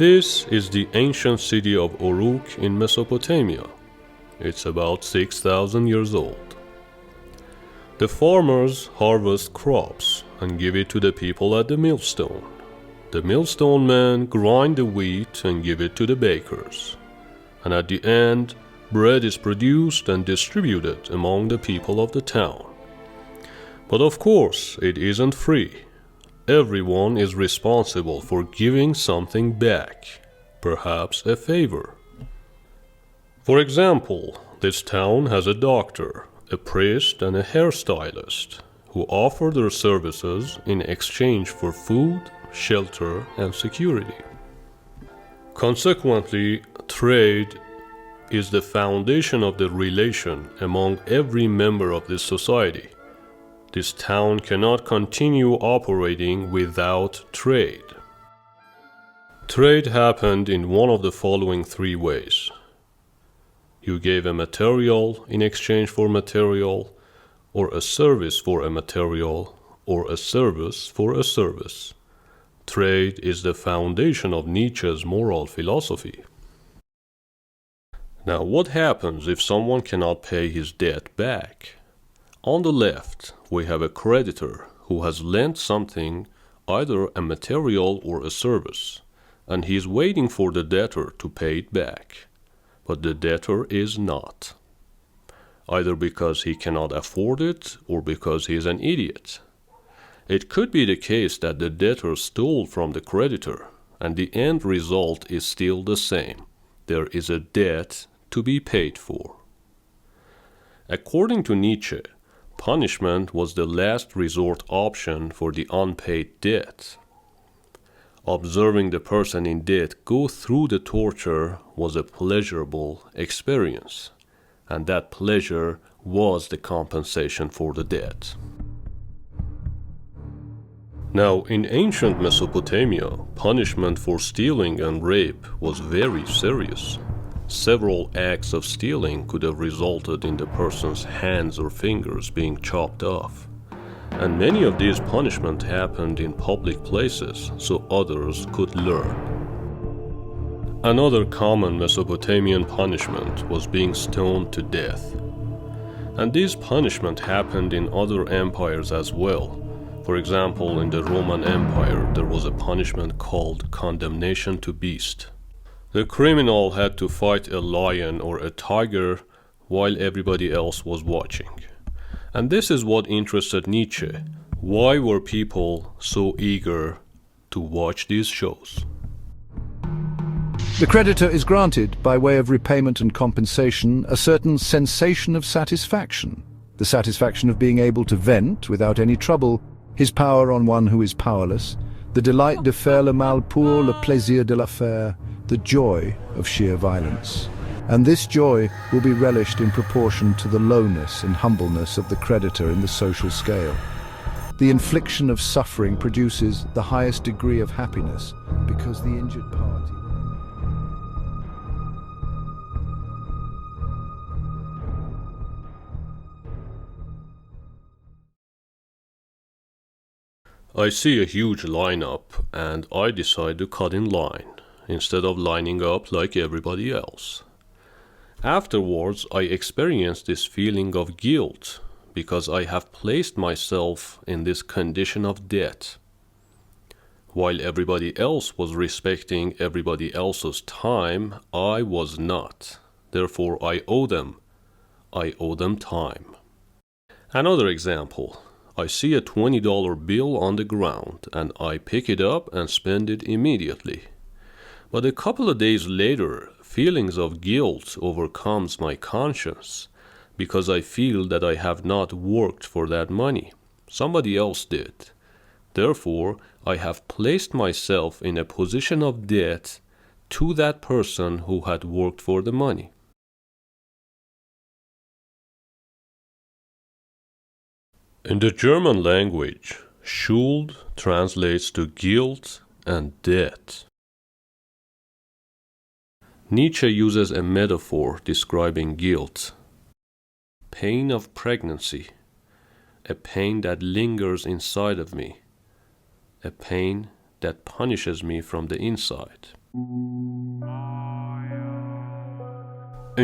This is the ancient city of Uruk in Mesopotamia. It's about 6,000 years old. The farmers harvest crops and give it to the people at the millstone. The millstone men grind the wheat and give it to the bakers. And at the end, bread is produced and distributed among the people of the town. But of course, it isn't free. Everyone is responsible for giving something back, perhaps a favor. For example, this town has a doctor, a priest, and a hairstylist who offer their services in exchange for food, shelter, and security. Consequently, trade is the foundation of the relation among every member of this society. This town cannot continue operating without trade. Trade happened in one of the following three ways. You gave a material in exchange for material, or a service for a material, or a service for a service. Trade is the foundation of Nietzsche's moral philosophy. Now, what happens if someone cannot pay his debt back? On the left, we have a creditor who has lent something, either a material or a service, and he is waiting for the debtor to pay it back. But the debtor is not, either because he cannot afford it or because he is an idiot. It could be the case that the debtor stole from the creditor, and the end result is still the same. There is a debt to be paid for. According to Nietzsche, punishment was the last resort option for the unpaid debt. Observing the person in debt go through the torture was a pleasurable experience, and that pleasure was the compensation for the debt. Now, in ancient Mesopotamia, punishment for stealing and rape was very serious. Several acts of stealing could have resulted in the person's hands or fingers being chopped off. And many of these punishments happened in public places so others could learn. Another common Mesopotamian punishment was being stoned to death. And these punishments happened in other empires as well. For example, in the Roman Empire, there was a punishment called condemnation to beast. The criminal had to fight a lion or a tiger while everybody else was watching. And this is what interested Nietzsche. Why were people so eager to watch these shows? The creditor is granted, by way of repayment and compensation, a certain sensation of satisfaction, the satisfaction of being able to vent, without any trouble, his power on one who is powerless, the delight de faire le mal pour le plaisir de la faire, the joy of sheer violence. And this joy will be relished in proportion to the lowness and humbleness of the creditor in the social scale. The infliction of suffering produces the highest degree of happiness because the injured party... I see a huge lineup and I decide to cut in line, instead of lining up like everybody else. Afterwards, I experience this feeling of guilt because I have placed myself in this condition of debt. While everybody else was respecting everybody else's time, I was not. Therefore, I owe them. I owe them time. Another example. I see a $20 bill on the ground and I pick it up and spend it immediately. But a couple of days later, feelings of guilt overcomes my conscience because I feel that I have not worked for that money. Somebody else did. Therefore, I have placed myself in a position of debt to that person who had worked for the money. In the German language, Schuld translates to guilt and debt. Nietzsche uses a metaphor describing guilt. Pain of pregnancy, a pain that lingers inside of me, a pain that punishes me from the inside. In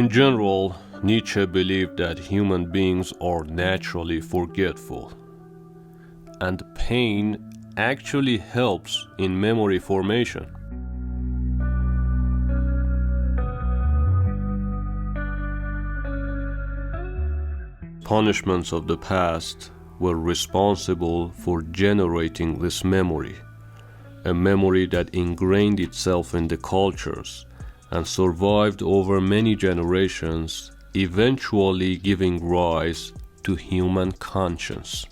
general, Nietzsche believed that human beings are naturally forgetful, and pain actually helps in memory formation. Punishments of the past were responsible for generating this memory, a memory that ingrained itself in the cultures and survived over many generations, eventually giving rise to human conscience.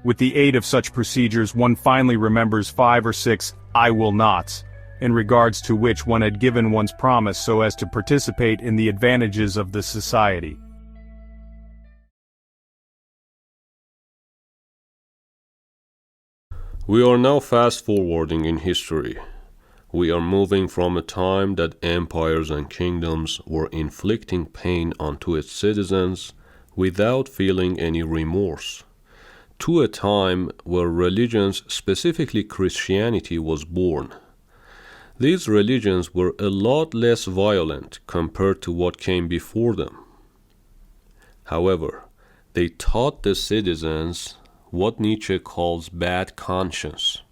With the aid of such procedures, one finally remembers 5 or 6 "I will nots," in regards to which one had given one's promise so as to participate in the advantages of the society. We are now fast-forwarding in history. We are moving from a time that empires and kingdoms were inflicting pain onto its citizens without feeling any remorse, to a time where religions, specifically Christianity, was born. These religions were a lot less violent compared to what came before them. However, they taught the citizens what Nietzsche calls bad conscience.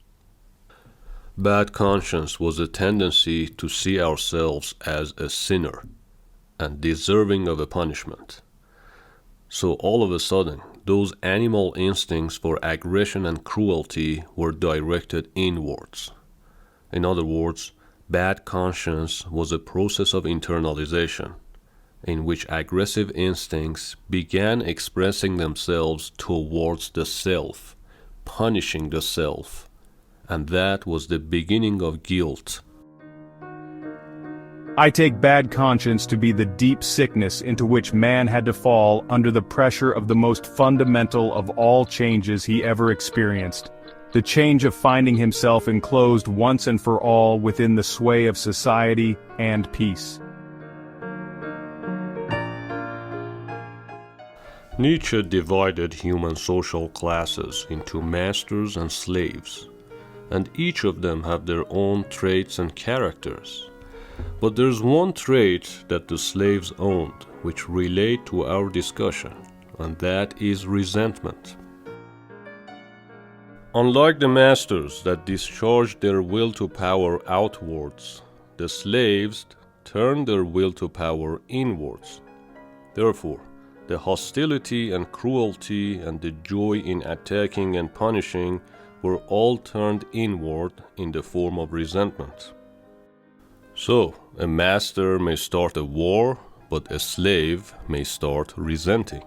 Bad conscience was a tendency to see ourselves as a sinner and deserving of a punishment. So all of a sudden, those animal instincts for aggression and cruelty were directed inwards. In other words, bad conscience was a process of internalization, in which aggressive instincts began expressing themselves towards the self, punishing the self, and that was the beginning of guilt. I take bad conscience to be the deep sickness into which man had to fall under the pressure of the most fundamental of all changes he ever experienced, the change of finding himself enclosed once and for all within the sway of society and peace. Nietzsche divided human social classes into masters and slaves, and each of them have their own traits and characters. But there's one trait that the slaves owned which relate to our discussion, and that is resentment. Unlike the masters that discharged their will to power outwards, the slaves turned their will to power inwards. Therefore, the hostility and cruelty and the joy in attacking and punishing were all turned inward in the form of resentment. So, a master may start a war, but a slave may start resenting.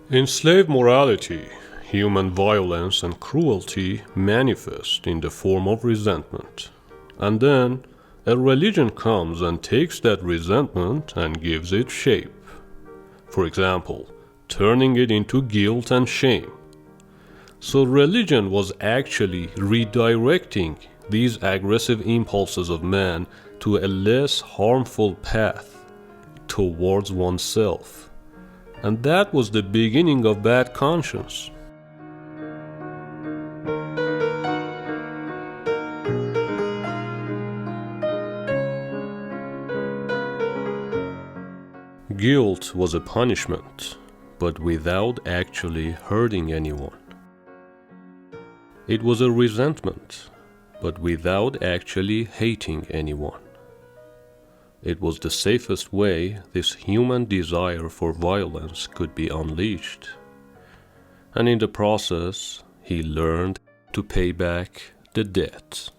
In slave morality, human violence and cruelty manifest in the form of resentment, and then a religion comes and takes that resentment and gives it shape. For example, turning it into guilt and shame. So religion was actually redirecting these aggressive impulses of man to a less harmful path towards oneself. And that was the beginning of bad conscience. Guilt was a punishment, but without actually hurting anyone. It was a resentment, but without actually hating anyone. It was the safest way this human desire for violence could be unleashed. And in the process, he learned to pay back the debt.